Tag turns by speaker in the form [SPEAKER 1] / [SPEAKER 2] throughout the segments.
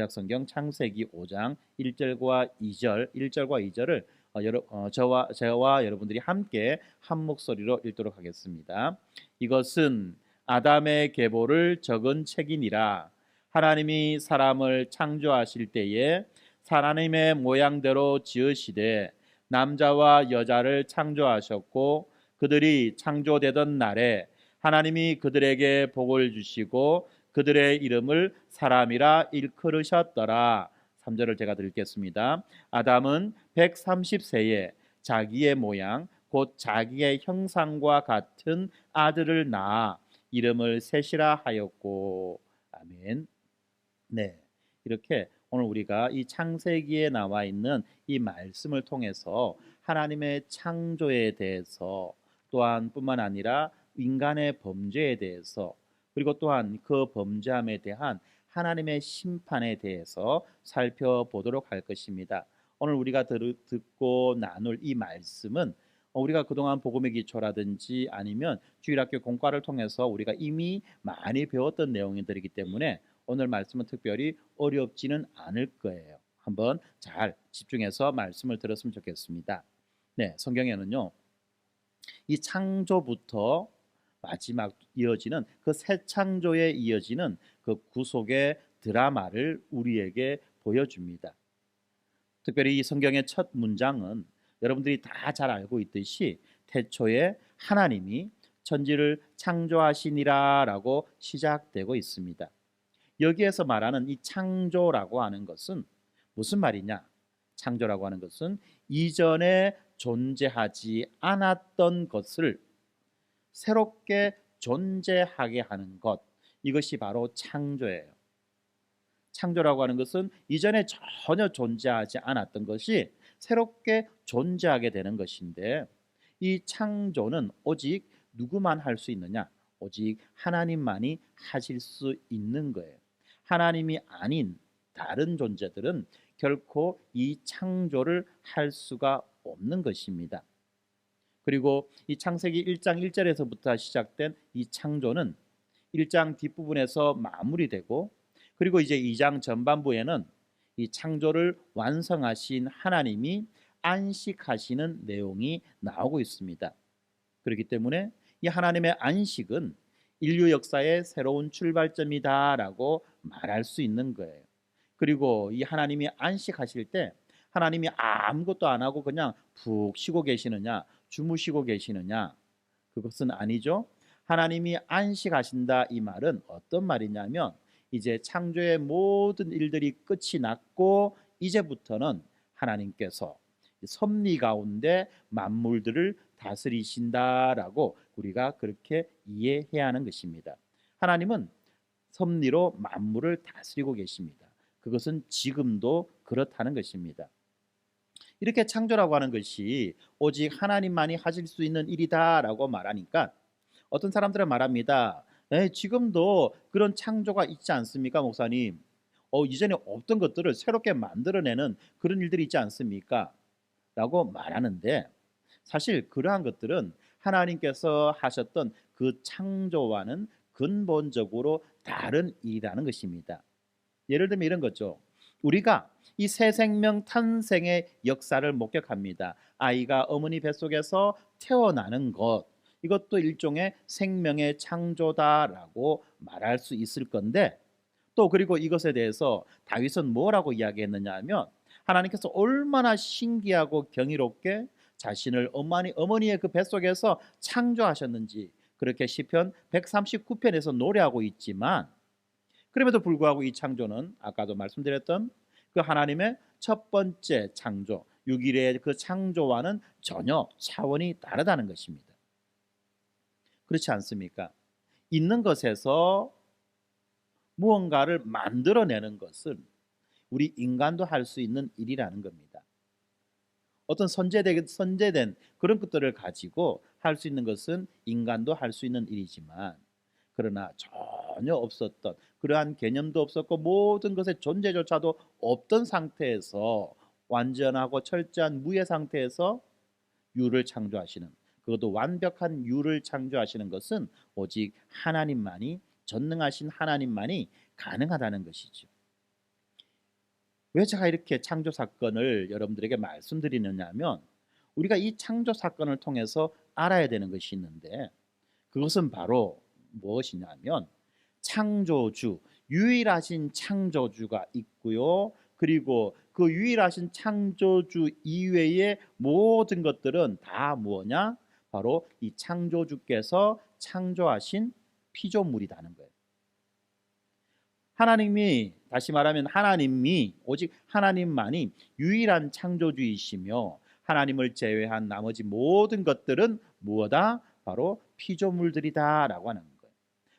[SPEAKER 1] 구약성경 창세기 5장 1절과 2절을 저와 여러분들이 함께 한 목소리로 읽도록 하겠습니다. 이것은 아담의 계보를 적은 책이니라. 하나님이 사람을 창조하실 때에 하나님의 모양대로 지으시되 남자와 여자를 창조하셨고 그들이 창조되던 날에 하나님이 그들에게 복을 주시고 그들의 이름을 사람이라 일컬으셨더라. 3절을 제가 읽겠습니다. 아담은 130세에 자기의 모양 곧 자기의 형상과 같은 아들을 낳아 이름을 셋이라 하였고. 아멘. 네, 이렇게 오늘 우리가 이 창세기에 나와 있는 이 말씀을 통해서 하나님의 창조에 대해서 또한 뿐만 아니라 인간의 범죄에 대해서 그리고 또한 그 범죄함에 대한 하나님의 심판에 대해서 살펴보도록 할 것입니다. 오늘 우리가 듣고 나눌 이 말씀은 우리가 그동안 복음의 기초라든지 아니면 주일학교 공과를 통해서 우리가 이미 많이 배웠던 내용들이기 때문에 오늘 말씀은 특별히 어렵지는 않을 거예요. 한번 잘 집중해서 말씀을 들었으면 좋겠습니다. 네, 성경에는요, 이 창조부터 마지막 이어지는 그 새 창조에 이어지는 그 구속의 드라마를 우리에게 보여줍니다. 특별히 이 성경의 첫 문장은 여러분들이 다 잘 알고 있듯이 태초에 하나님이 천지를 창조하시니라라고 시작되고 있습니다. 여기에서 말하는 이 창조라고 하는 것은 무슨 말이냐? 창조라고 하는 것은 이전에 존재하지 않았던 것을 새롭게 존재하게 하는 것, 이것이 바로 창조예요. 창조라고 하는 것은 이전에 전혀 존재하지 않았던 것이 새롭게 존재하게 되는 것인데, 이 창조는 오직 누구만 할 수 있느냐? 오직 하나님만이 하실 수 있는 거예요. 하나님이 아닌 다른 존재들은 결코 이 창조를 할 수가 없는 것입니다. 그리고 이 창세기 1장 1절에서부터 시작된 이 창조는 1장 뒷부분에서 마무리되고, 그리고 이제 2장 전반부에는 이 창조를 완성하신 하나님이 안식하시는 내용이 나오고 있습니다. 그렇기 때문에 이 하나님의 안식은 인류 역사의 새로운 출발점이다라고 말할 수 있는 거예요. 그리고 이 하나님이 안식하실 때 하나님이 아무것도 안 하고 그냥 푹 쉬고 계시느냐, 주무시고 계시느냐? 그것은 아니죠. 하나님이 안식하신다, 이 말은 어떤 말이냐면 이제 창조의 모든 일들이 끝이 났고 이제부터는 하나님께서 섭리 가운데 만물들을 다스리신다라고 우리가 그렇게 이해해야 하는 것입니다. 하나님은 섭리로 만물을 다스리고 계십니다. 그것은 지금도 그렇다는 것입니다. 이렇게 창조라고 하는 것이 오직 하나님만이 하실 수 있는 일이다라고 말하니까 어떤 사람들은 말합니다. 지금도 그런 창조가 있지 않습니까, 목사님? 이전에 없던 것들을 새롭게 만들어내는 그런 일들이 있지 않습니까? 라고 말하는데, 사실 그러한 것들은 하나님께서 하셨던 그 창조와는 근본적으로 다른 일이라는 것입니다. 예를 들면 이런 거죠. 우리가 이 새 생명 탄생의 역사를 목격합니다. 아이가 어머니 뱃속에서 태어나는 것, 이것도 일종의 생명의 창조다라고 말할 수 있을 건데, 또 그리고 이것에 대해서 다윗은 뭐라고 이야기했느냐 하면 하나님께서 얼마나 신기하고 경이롭게 자신을 어머니의 그 뱃속에서 창조하셨는지 그렇게 시편 139편에서 노래하고 있지만, 그럼에도 불구하고 이 창조는 아까도 말씀드렸던 그 하나님의 첫 번째 창조 6일의 그 창조와는 전혀 차원이 다르다는 것입니다. 그렇지 않습니까? 있는 것에서 무언가를 만들어내는 것은 우리 인간도 할 수 있는 일이라는 겁니다. 어떤 선제된 그런 것들을 가지고 할 수 있는 것은 인간도 할 수 있는 일이지만, 그러나 전혀 없었던 그러한 개념도 없었고 모든 것의 존재조차도 없던 상태에서 완전하고 철저한 무의 상태에서 유를 창조하시는, 그것도 완벽한 유를 창조하시는 것은 오직 하나님만이, 전능하신 하나님만이 가능하다는 것이죠. 왜 제가 이렇게 창조 사건을 여러분들에게 말씀드리느냐 하면 우리가 이 창조 사건을 통해서 알아야 되는 것이 있는데 그것은 바로 무엇이냐 하면 창조주, 유일하신 창조주가 있고요. 그리고 그 유일하신 창조주 이외의 모든 것들은 다 무엇냐? 바로 이 창조주께서 창조하신 피조물이라는 거예요. 하나님이, 다시 말하면 하나님이, 오직 하나님만이 유일한 창조주이시며 하나님을 제외한 나머지 모든 것들은 무엇이다? 바로 피조물들이다 라고 하는 거예요.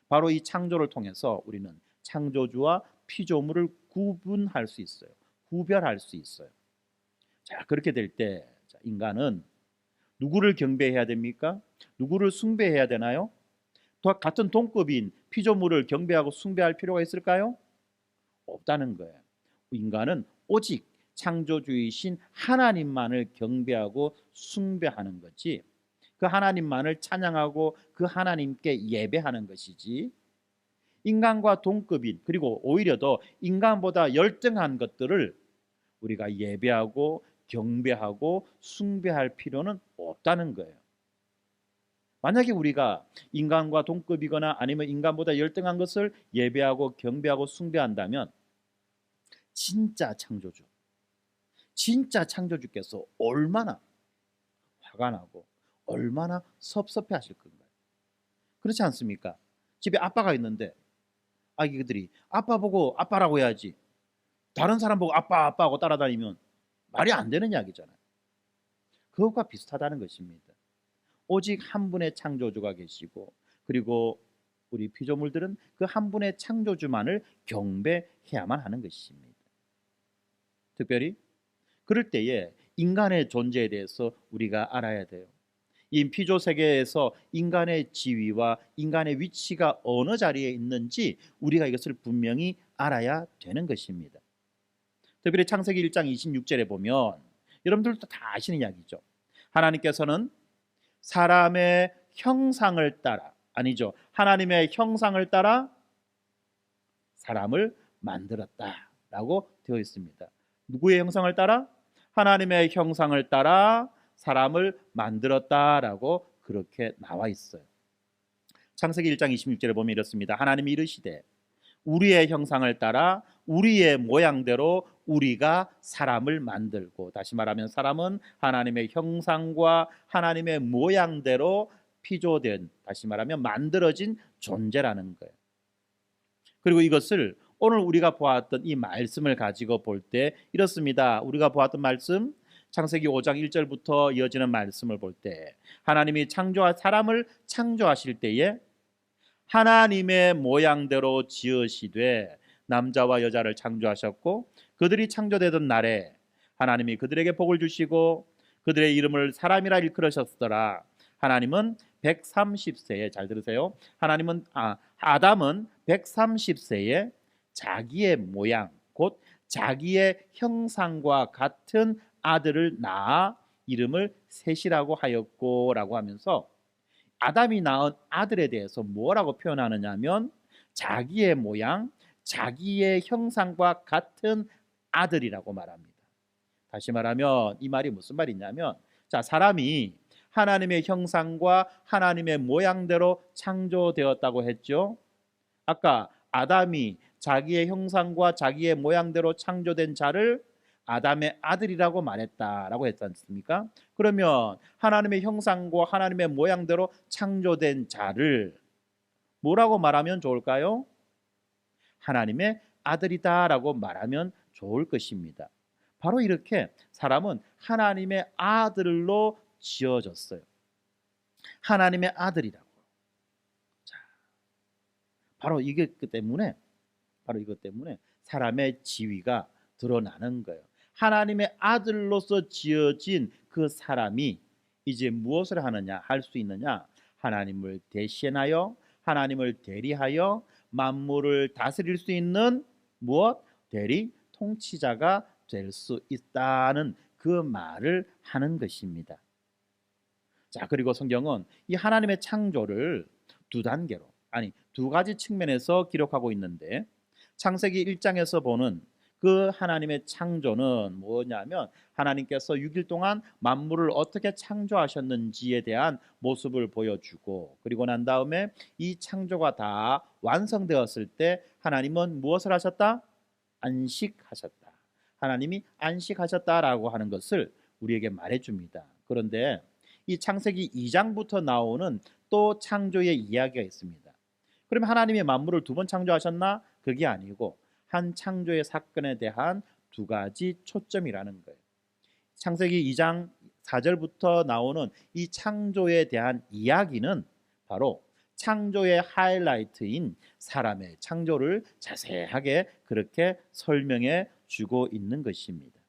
[SPEAKER 1] 바로 이 창조를 통해서 우리는 창조주와 피조물을 구분할 수 있어요. 구별할 수 있어요. 자, 그렇게 될 때 인간은 누구를 경배해야 됩니까? 누구를 숭배해야 되나요? 같은 동급인 피조물을 경배하고 숭배할 필요가 있을까요? 없다는 거예요. 인간은 오직 창조주이신 하나님만을 경배하고 숭배하는 거지, 그 하나님만을 찬양하고 그 하나님께 예배하는 것이지, 인간과 동급인 그리고 오히려 더 인간보다 열등한 것들을 우리가 예배하고 경배하고 숭배할 필요는 없다는 거예요. 만약에 우리가 인간과 동급이거나 아니면 인간보다 열등한 것을 예배하고 경배하고 숭배한다면 진짜 창조주, 진짜 창조주께서 얼마나 화가 나고 얼마나 섭섭해 하실 건가요? 그렇지 않습니까? 집에 아빠가 있는데 아기들이 아빠 보고 아빠라고 해야지 다른 사람 보고 아빠 아빠하고 따라다니면 말이 안 되는 이야기잖아요. 그것과 비슷하다는 것입니다. 오직 한 분의 창조주가 계시고 그리고 우리 피조물들은 그 한 분의 창조주만을 경배해야만 하는 것입니다. 특별히 그럴 때에 인간의 존재에 대해서 우리가 알아야 돼요. 이 피조 세계에서 인간의 지위와 인간의 위치가 어느 자리에 있는지 우리가 이것을 분명히 알아야 되는 것입니다. 특별히 창세기 1장 26절에 보면 여러분들도 다 아시는 이야기죠. 하나님께서는 사람의 형상을 따라, 아니죠, 하나님의 형상을 따라 사람을 만들었다라고 되어 있습니다. 누구의 형상을 따라? 하나님의 형상을 따라 사람을 만들었다라고 그렇게 나와 있어요. 창세기 1장 26절에 보면 이렇습니다. 하나님이 이르시되 우리의 형상을 따라 우리의 모양대로 우리가 사람을 만들고, 다시 말하면 사람은 하나님의 형상과 하나님의 모양대로 피조된, 다시 말하면 만들어진 존재라는 거예요. 그리고 이것을 오늘 우리가 보았던 이 말씀을 가지고 볼 때 이렇습니다. 우리가 보았던 말씀 창세기 5장 1절부터 이어지는 말씀을 볼 때 하나님이 사람을 창조하실 때에 하나님의 모양대로 지으시되 남자와 여자를 창조하셨고 그들이 창조되던 날에 하나님이 그들에게 복을 주시고 그들의 이름을 사람이라 일컬으셨더라. 하나님은 130세에, 잘 들으세요, 아담은 130세에 자기의 모양 곧 자기의 형상과 같은 아들을 낳아 이름을 셋이라고 하였고 라고 하면서 아담이 낳은 아들에 대해서 뭐라고 표현하느냐 하면 자기의 모양, 자기의 형상과 같은 아들이라고 말합니다. 다시 말하면 이 말이 무슨 말이냐면, 자, 사람이 하나님의 형상과 하나님의 모양대로 창조되었다고 했죠. 아까 아담이 자기의 형상과 자기의 모양대로 창조된 자를 아담의 아들이라고 말했다라고 했지 않습니까? 그러면 하나님의 형상과 하나님의 모양대로 창조된 자를 뭐라고 말하면 좋을까요? 하나님의 아들이다라고 말하면 좋을 것입니다. 바로 이렇게 사람은 하나님의 아들로 지어졌어요. 하나님의 아들이라고. 자, 바로 이것 때문에 사람의 지위가 드러나는 거예요. 하나님의 아들로서 지어진 그 사람이 이제 무엇을 하느냐, 할 수 있느냐? 하나님을 대신하여 하나님을 대리하여 만물을 다스릴 수 있는 무엇? 대리 통치자가 될 수 있다는 그 말을 하는 것입니다. 자, 그리고 성경은 이 하나님의 창조를 두 가지 측면에서 기록하고 있는데 창세기 1장에서 보는 그 하나님의 창조는 뭐냐면 하나님께서 6일 동안 만물을 어떻게 창조하셨는지에 대한 모습을 보여주고, 그리고 난 다음에 이 창조가 다 완성되었을 때 하나님은 무엇을 하셨다? 안식하셨다. 하나님이 안식하셨다라고 하는 것을 우리에게 말해줍니다. 그런데 이 창세기 2장부터 나오는 또 창조의 이야기가 있습니다. 그러면 하나님이 만물을 두 번 창조하셨나? 그게 아니고 한 창조의 사건에 대한 두 가지 초점이라는 거예요. 창세기 2장 4절부터 나오는 이 창조에 대한 이야기는 바로 창조의 하이라이트인 사람의 창조를 자세하게 그렇게 설명해 주고 있는 것입니다.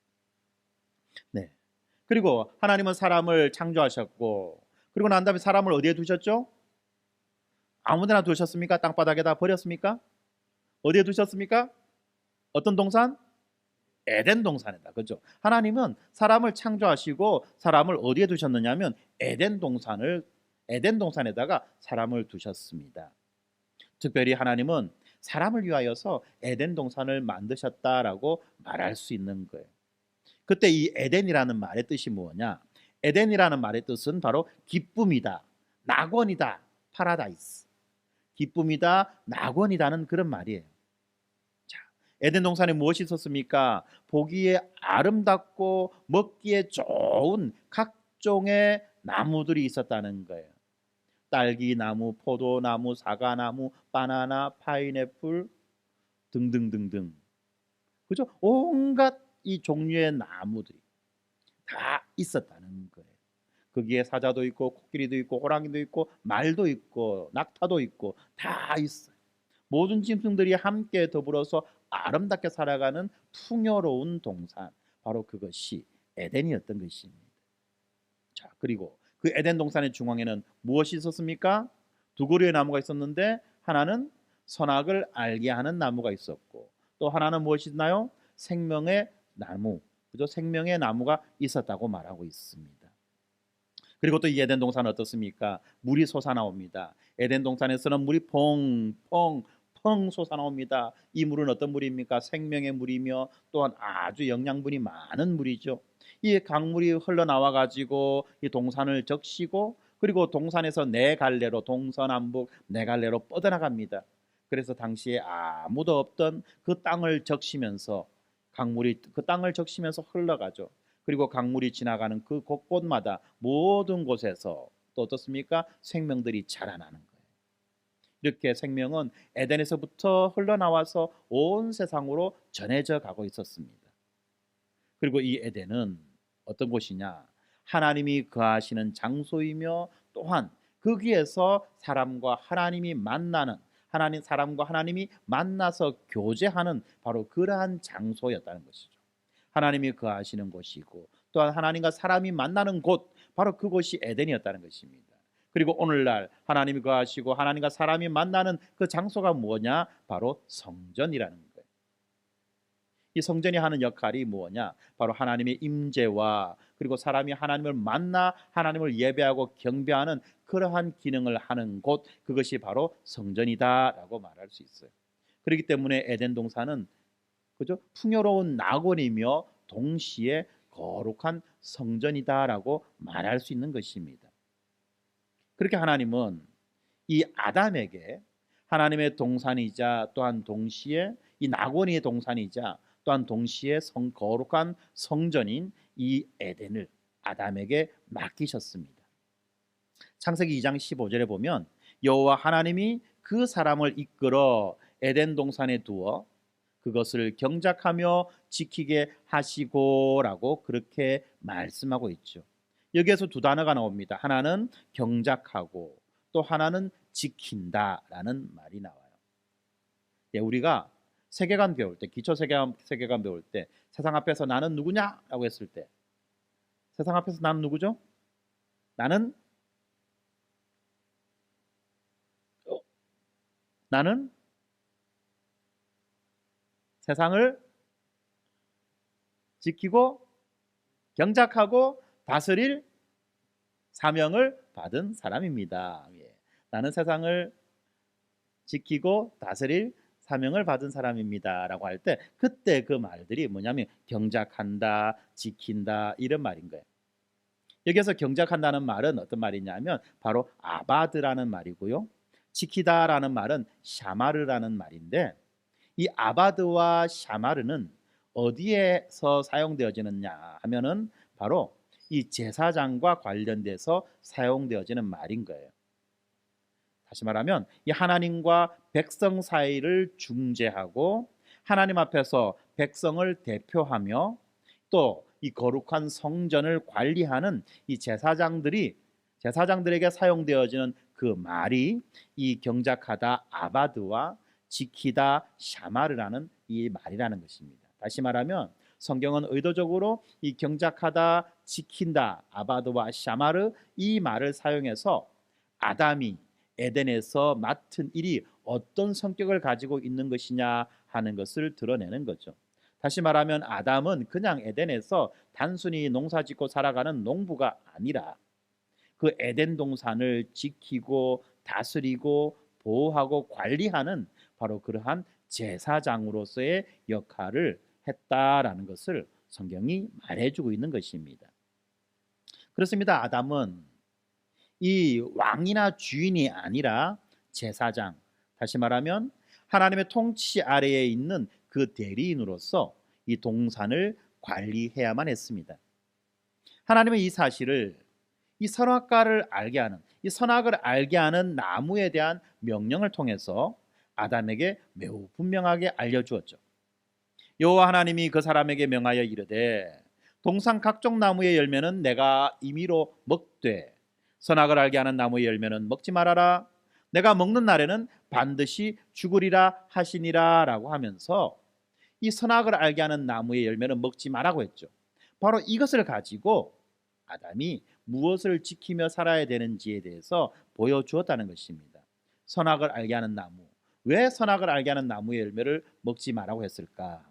[SPEAKER 1] 네. 그리고 하나님은 사람을 창조하셨고, 그리고 난 다음에 사람을 어디에 두셨죠? 아무데나 두셨습니까? 땅바닥에다 버렸습니까? 어디에 두셨습니까? 어떤 동산? 에덴 동산에다. 그렇죠? 하나님은 사람을 창조하시고 사람을 어디에 두셨느냐면 에덴 동산에다가 사람을 두셨습니다. 특별히 하나님은 사람을 위하여서 에덴 동산을 만드셨다라고 말할 수 있는 거예요. 그때 이 에덴이라는 말의 뜻이 뭐냐? 에덴이라는 말의 뜻은 바로 기쁨이다, 낙원이다, 파라다이스. 기쁨이다, 낙원이다는 그런 말이에요. 자, 에덴 동산에 무엇이 있었습니까? 보기에 아름답고 먹기에 좋은 각종의 나무들이 있었다는 거예요. 딸기나무, 포도나무, 사과나무, 바나나, 파인애플 등등등등. 그죠? 온갖 이 종류의 나무들이 다 있었다는 거예요. 거기에 사자도 있고 코끼리도 있고 호랑이도 있고 말도 있고 낙타도 있고 다 있어요. 모든 짐승들이 함께 더불어서 아름답게 살아가는 풍요로운 동산, 바로 그것이 에덴이었던 것입니다. 자, 그리고 그 에덴 동산의 중앙에는 무엇이 있었습니까? 두 그루의 나무가 있었는데 하나는 선악을 알게 하는 나무가 있었고, 또 하나는 무엇이 있나요? 생명의 나무, 그죠? 생명의 나무가 있었다고 말하고 있습니다. 그리고 또 이 에덴 동산은 어떻습니까? 물이 솟아나옵니다. 에덴 동산에서는 물이 펑펑 솟아나옵니다. 이 물은 어떤 물입니까? 생명의 물이며 또한 아주 영양분이 많은 물이죠. 이 강물이 흘러나와 가지고 이 동산을 적시고, 그리고 동산에서 네 갈래로, 동서남북 네 갈래로 뻗어나갑니다. 그래서 당시에 아무도 없던 그 땅을 적시면서 강물이 그 땅을 적시면서 흘러가죠. 그리고 강물이 지나가는 그 곳곳마다 모든 곳에서 또 어떻습니까? 생명들이 자라나는 거예요. 이렇게 생명은 에덴에서부터 흘러나와서 온 세상으로 전해져 가고 있었습니다. 그리고 이 에덴은 어떤 곳이냐? 하나님이 거하시는 장소이며, 또한 거기에서 사람과 하나님이 만나는, 사람과 하나님이 만나서 교제하는 바로 그러한 장소였다는 것이죠. 하나님이 거하시는 곳이고, 또한 하나님과 사람이 만나는 곳, 바로 그곳이 에덴이었다는 것입니다. 그리고 오늘날 하나님이 거하시고 하나님과 사람이 만나는 그 장소가 뭐냐? 바로 성전이라는 거예요. 이 성전이 하는 역할이 뭐냐? 바로 하나님의 임재와, 그리고 사람이 하나님을 만나 하나님을 예배하고 경배하는 그러한 기능을 하는 곳, 그것이 바로 성전이다라고 말할 수 있어요. 그렇기 때문에 에덴 동산은, 그죠? 풍요로운 낙원이며 동시에 거룩한 성전이다라고 말할 수 있는 것입니다. 그렇게 하나님은 이 아담에게 하나님의 동산이자 또한 동시에 이 낙원의 동산이자 또한 동시에 거룩한 성전인 이 에덴을 아담에게 맡기셨습니다. 창세기 2장 15절에 보면 여호와 하나님이 그 사람을 이끌어 에덴 동산에 두어 그것을 경작하며 지키게 하시고라고 그렇게 말씀하고 있죠. 여기에서 두 단어가 나옵니다. 하나는 경작하고 또 하나는 지킨다라는 말이 나와요. 예, 우리가 세계관 배울 때, 기초 세계관 배울 때 세상 앞에서 나는 누구냐라고 했을 때, 세상 앞에서 나는 누구죠? 나는 나는 세상을 지키고 경작하고 다스릴 사명을 받은 사람입니다. 예. 나는 세상을 지키고 다스릴 사명을 받은 사람입니다라고 할 때 그때 그 말들이 뭐냐면 경작한다, 지킨다 이런 말인 거예요. 여기서 경작한다는 말은 어떤 말이냐면 바로 아바드라는 말이고요. 지키다라는 말은 샤마르라는 말인데 이 아바드와 샤마르는 어디에서 사용되어지느냐 하면은 바로 이 제사장과 관련돼서 사용되어지는 말인 거예요. 다시 말하면 이 하나님과 백성 사이를 중재하고 하나님 앞에서 백성을 대표하며 또 이 거룩한 성전을 관리하는 이 제사장들에게 사용되어지는 그 말이 이 경작하다 아바드와 지키다 샤마르라는 이 말이라는 것입니다. 다시 말하면 성경은 의도적으로 이 경작하다 지킨다 아바드와 샤마르 이 말을 사용해서 아담이 에덴에서 맡은 일이 어떤 성격을 가지고 있는 것이냐 하는 것을 드러내는 거죠. 다시 말하면 아담은 그냥 에덴에서 단순히 농사짓고 살아가는 농부가 아니라 그 에덴 동산을 지키고 다스리고 보호하고 관리하는 바로 그러한 제사장으로서의 역할을 했다라는 것을 성경이 말해주고 있는 것입니다. 그렇습니다. 아담은 이 왕이나 주인이 아니라 제사장, 다시 말하면 하나님의 통치 아래에 있는 그 대리인으로서 이 동산을 관리해야만 했습니다. 하나님은 이 사실을 이 선악과를 알게 하는 이 선악을 알게 하는 나무에 대한 명령을 통해서 아담에게 매우 분명하게 알려주었죠. 여호와 하나님이 그 사람에게 명하여 이르되 동산 각종 나무의 열매는 내가 임의로 먹되 선악을 알게 하는 나무의 열매는 먹지 말아라. 내가 먹는 날에는 반드시 죽으리라 하시니라 라고 하면서 이 선악을 알게 하는 나무의 열매는 먹지 말라고 했죠. 바로 이것을 가지고 아담이 무엇을 지키며 살아야 되는지에 대해서 보여주었다는 것입니다. 선악을 알게 하는 나무. 왜 선악을 알게 하는 나무의 열매를 먹지 말라고 했을까?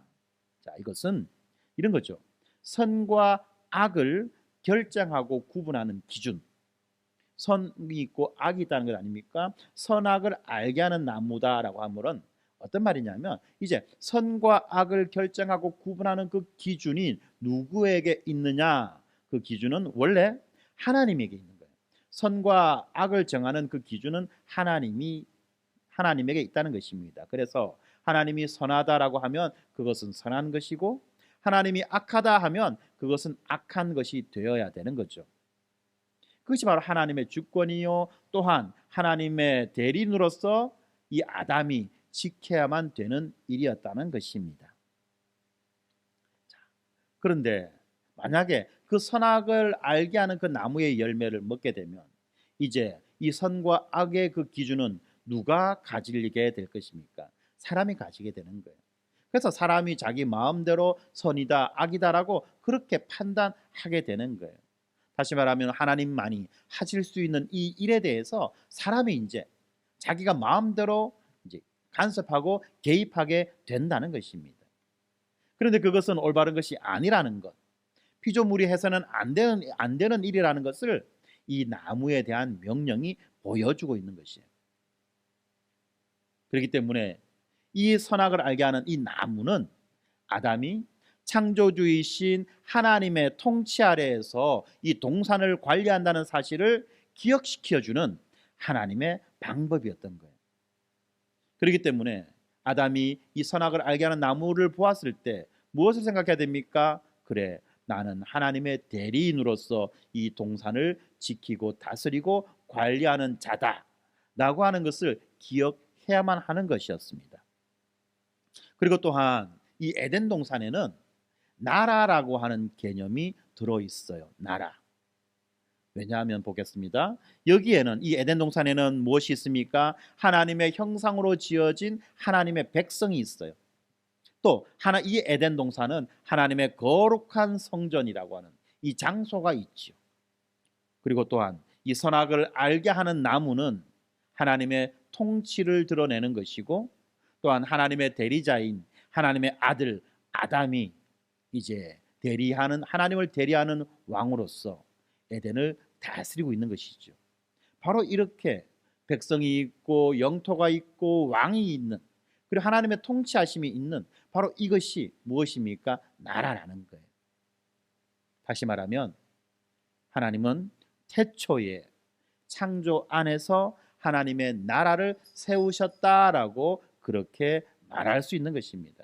[SPEAKER 1] 자, 이것은 이런 거죠. 선과 악을 결정하고 구분하는 기준. 선이 있고 악이 있다는 것 아닙니까? 선악을 알게 하는 나무다라고 하면 어떤 말이냐면 이제 선과 악을 결정하고 구분하는 그 기준이 누구에게 있느냐? 그 기준은 원래 하나님에게 있는 거예요. 선과 악을 정하는 그 기준은 하나님에게 있다는 것입니다. 그래서 하나님이 선하다라고 하면 그것은 선한 것이고 하나님이 악하다 하면 그것은 악한 것이 되어야 되는 거죠. 그것이 바로 하나님의 주권이요 또한 하나님의 대리인으로서 이 아담이 지켜야만 되는 일이었다는 것입니다. 그런데 만약에 그 선악을 알게 하는 그 나무의 열매를 먹게 되면 이제 이 선과 악의 그 기준은 누가 가지게 될 것입니까? 사람이 가지게 되는 거예요. 그래서 사람이 자기 마음대로 선이다 악이다라고 그렇게 판단하게 되는 거예요. 다시 말하면 하나님만이 하실 수 있는 이 일에 대해서 사람이 이제 자기가 마음대로 이제 간섭하고 개입하게 된다는 것입니다. 그런데 그것은 올바른 것이 아니라는 것, 피조물이해서는 안 되는 일이라는 것을 이 나무에 대한 명령이 보여주고 있는 것이에요. 그렇기 때문에 이 선악을 알게 하는 이 나무는 아담이 창조주이신 하나님의 통치 아래에서 이 동산을 관리한다는 사실을 기억시켜주는 하나님의 방법이었던 거예요. 그렇기 때문에 아담이 이 선악을 알게 하는 나무를 보았을 때 무엇을 생각해야 됩니까? 그래, 나는 하나님의 대리인으로서 이 동산을 지키고 다스리고 관리하는 자다 라고 하는 것을 기억해야만 하는 것이었습니다. 그리고 또한 이 에덴 동산에는 나라라고 하는 개념이 들어있어요. 나라. 왜냐하면 보겠습니다. 여기에는 이 에덴 동산에는 무엇이 있습니까? 하나님의 형상으로 지어진 하나님의 백성이 있어요. 또 이 에덴 동산은 하나님의 거룩한 성전이라고 하는 이 장소가 있죠. 그리고 또한 이 선악을 알게 하는 나무는 하나님의 통치를 드러내는 것이고 또한 하나님의 대리자인 하나님의 아들 아담이 이제 하나님을 대리하는 왕으로서 에덴을 다스리고 있는 것이죠. 바로 이렇게 백성이 있고 영토가 있고 왕이 있는 그리고 하나님의 통치하심이 있는 바로 이것이 무엇입니까? 나라라는 거예요. 다시 말하면 하나님은 태초에 창조 안에서 하나님의 나라를 세우셨다라고 그렇게 말할 수 있는 것입니다.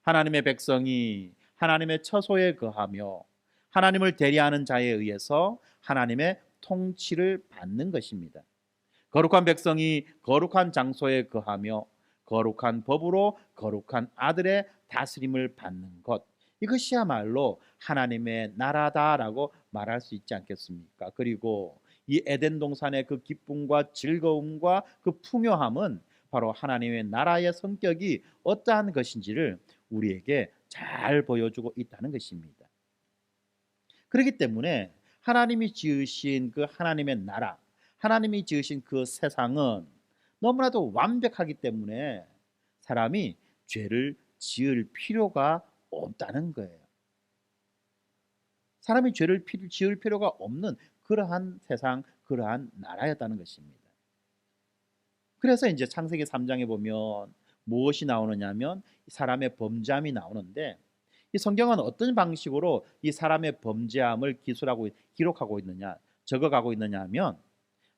[SPEAKER 1] 하나님의 백성이 하나님의 처소에 거하며 하나님을 대리하는 자에 의해서 하나님의 통치를 받는 것입니다. 거룩한 백성이 거룩한 장소에 거하며 거룩한 법으로 거룩한 아들의 다스림을 받는 것, 이것이야말로 하나님의 나라다라고 말할 수 있지 않겠습니까? 그리고 이 에덴 동산의 그 기쁨과 즐거움과 그 풍요함은 바로 하나님의 나라의 성격이 어떠한 것인지를 우리에게 잘 보여주고 있다는 것입니다. 그렇기 때문에 하나님이 지으신 그 하나님의 나라, 하나님이 지으신 그 세상은 너무나도 완벽하기 때문에 사람이 죄를 지을 필요가 없다는 거예요. 사람이 죄를 지을 필요가 없는 그러한 세상, 그러한 나라였다는 것입니다. 그래서 이제 창세기 3장에 보면 무엇이 나오느냐면 사람의 범죄함이 나오는데, 이 성경은 어떤 방식으로 이 사람의 범죄함을 기록하고 있느냐, 적어가고 있느냐 하면,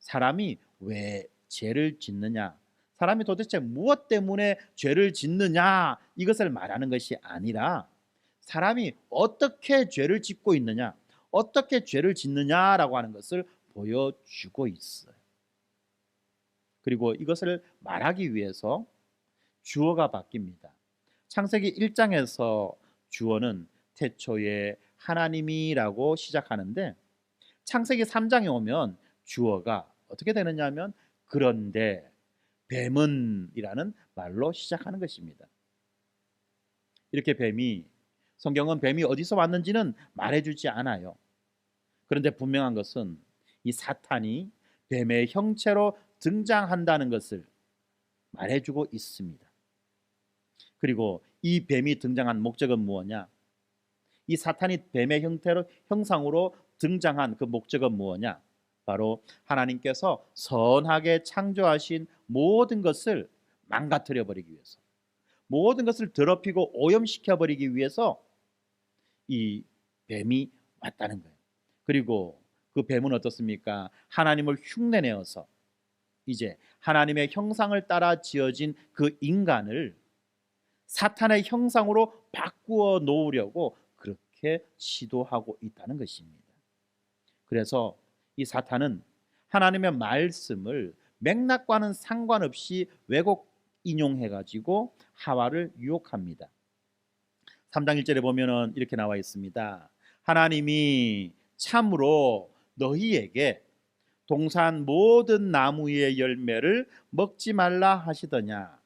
[SPEAKER 1] 사람이 왜 죄를 짓느냐, 사람이 도대체 무엇 때문에 죄를 짓느냐, 이것을 말하는 것이 아니라 사람이 어떻게 죄를 짓고 있느냐, 어떻게 죄를 짓느냐라고 하는 것을 보여주고 있어요. 그리고 이것을 말하기 위해서 주어가 바뀝니다. 창세기 1장에서 주어는 태초에 하나님이라고 시작하는데, 창세기 3장에 오면 주어가 어떻게 되느냐 하면 그런데 뱀은이라는 말로 시작하는 것입니다. 이렇게 성경은 뱀이 어디서 왔는지는 말해주지 않아요. 그런데 분명한 것은 이 사탄이 뱀의 형체로 등장한다는 것을 말해주고 있습니다. 그리고 이 뱀이 등장한 목적은 무엇냐? 이 사탄이 뱀의 형상으로 등장한 그 목적은 무엇냐? 바로 하나님께서 선하게 창조하신 모든 것을 망가뜨려 버리기 위해서, 모든 것을 더럽히고 오염시켜 버리기 위해서 이 뱀이 왔다는 거예요. 그리고 그 뱀은 어떻습니까? 하나님을 흉내내어서 이제 하나님의 형상을 따라 지어진 그 인간을 사탄의 형상으로 바꾸어 놓으려고 그렇게 시도하고 있다는 것입니다. 그래서 이 사탄은 하나님의 말씀을 맥락과는 상관없이 왜곡 인용해 가지고 하와를 유혹합니다. 3장 1절에 보면은 이렇게 나와 있습니다. 하나님이 참으로 너희에게 동산 모든 나무의 열매를 먹지 말라 하시더냐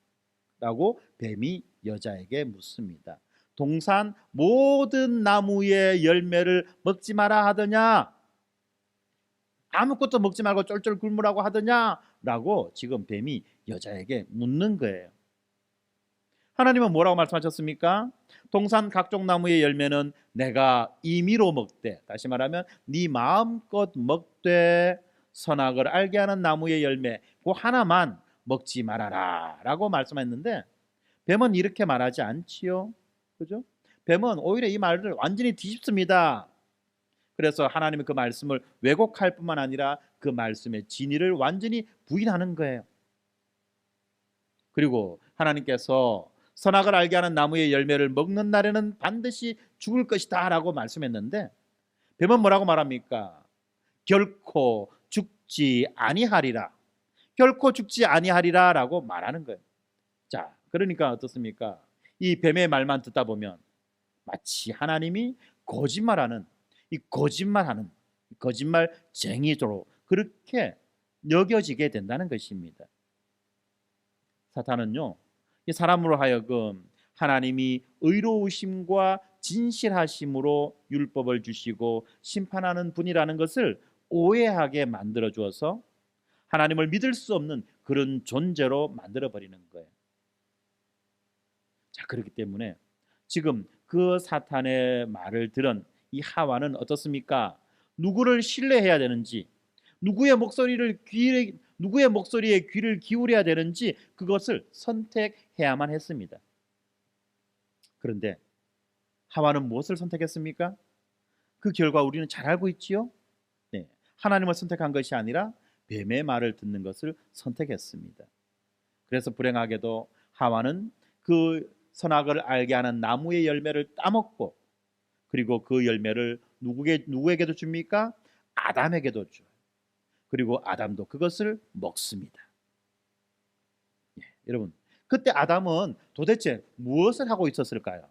[SPEAKER 1] 라고 뱀이 여자에게 묻습니다. 동산 모든 나무의 열매를 먹지 마라 하더냐, 아무것도 먹지 말고 쫄쫄 굶으라고 하더냐 라고 지금 뱀이 여자에게 묻는 거예요. 하나님은 뭐라고 말씀하셨습니까? 동산 각종 나무의 열매는 내가 임의로 먹되, 다시 말하면 네 마음껏 먹되 선악을 알게 하는 나무의 열매 그 하나만 먹지 말아라 라고 말씀했는데, 뱀은 이렇게 말하지 않지요. 그죠? 뱀은 오히려 이 말을 완전히 뒤집습니다. 그래서 하나님은 그 말씀을 왜곡할 뿐만 아니라 그 말씀의 진리를 완전히 부인하는 거예요. 그리고 하나님께서 선악을 알게 하는 나무의 열매를 먹는 날에는 반드시 죽을 것이다 라고 말씀했는데, 뱀은 뭐라고 말합니까? 결코 죽지 아니하리라, 결코 죽지 아니하리라 라고 말하는 거예요. 자, 그러니까 어떻습니까? 이 뱀의 말만 듣다 보면 마치 하나님이 거짓말하는 거짓말쟁이로 그렇게 여겨지게 된다는 것입니다. 사탄은요, 이 사람으로 하여금 하나님이 의로우심과 진실하심으로 율법을 주시고 심판하는 분이라는 것을 오해하게 만들어 주어서 하나님을 믿을 수 없는 그런 존재로 만들어 버리는 거예요. 자, 그렇기 때문에 지금 그 사탄의 말을 들은 이 하와는 어떻습니까? 누구를 신뢰해야 되는지, 누구의 목소리를 귀에 누구의 목소리에 귀를 기울여야 되는지 그것을 선택해야만 했습니다. 그런데 하와는 무엇을 선택했습니까? 그 결과 우리는 잘 알고 있지요. 네, 하나님을 선택한 것이 아니라 뱀의 말을 듣는 것을 선택했습니다. 그래서 불행하게도 하와는 그 선악을 알게 하는 나무의 열매를 따먹고, 그리고 그 열매를 누구에게도 줍니까? 아담에게도 줘요. 그리고 아담도 그것을 먹습니다. 예, 여러분, 그때 아담은 도대체 무엇을 하고 있었을까요?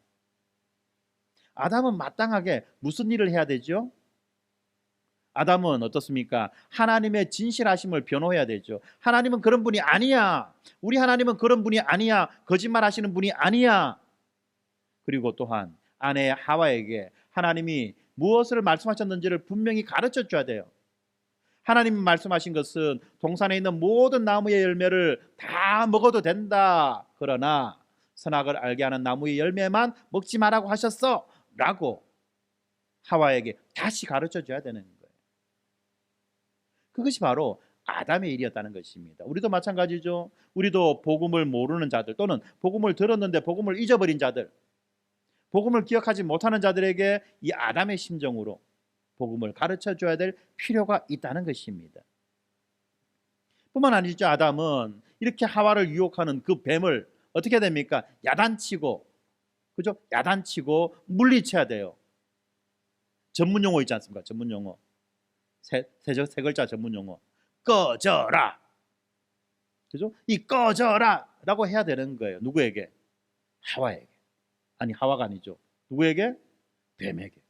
[SPEAKER 1] 아담은 마땅하게 무슨 일을 해야 되죠? 아담은 어떻습니까? 하나님의 진실하심을 변호해야 되죠. 하나님은 그런 분이 아니야. 우리 하나님은 그런 분이 아니야. 거짓말하시는 분이 아니야. 그리고 또한 아내 하와에게 하나님이 무엇을 말씀하셨는지를 분명히 가르쳐 줘야 돼요. 하나님이 말씀하신 것은 동산에 있는 모든 나무의 열매를 다 먹어도 된다. 그러나 선악을 알게 하는 나무의 열매만 먹지 말라고 하셨어. 라고 하와에게 다시 가르쳐 줘야 되는 거예요. 그것이 바로 아담의 일이었다는 것입니다. 우리도 마찬가지죠. 우리도 복음을 모르는 자들, 또는 복음을 들었는데 복음을 잊어버린 자들, 복음을 기억하지 못하는 자들에게 이 아담의 심정으로 복음을 가르쳐 줘야 될 필요가 있다는 것입니다. 뿐만 아니죠. 아담은 이렇게 하와를 유혹하는 그 뱀을 어떻게 됩니까? 야단치고, 그죠? 야단치고 물리쳐야 돼요. 전문 용어 있지 않습니까? 전문 용어. 세 글자 전문 용어. 꺼져라. 그죠? 이 꺼져라라고 해야 되는 거예요. 누구에게? 하와에게. 아니, 하와가 아니죠. 누구에게? 뱀에게.